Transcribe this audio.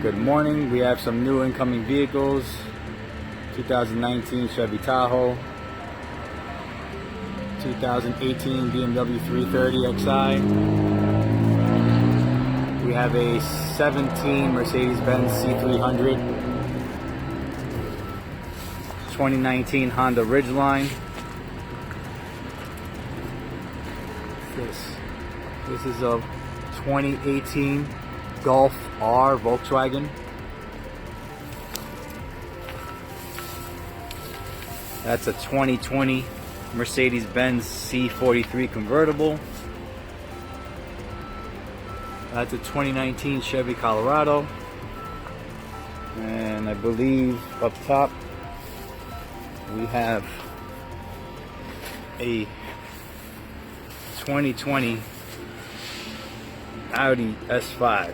Good morning. We have some new incoming vehicles. 2019 Chevy Tahoe, 2018 BMW 330xi. We have a 17 Mercedes-Benz C300, 2019 Honda Ridgeline. This is a 2018 Golf R Volkswagen. That's a 2020 Mercedes-Benz C43 convertible. That's a 2019 Chevy Colorado. And I believe up top we have a 2020 Audi S5.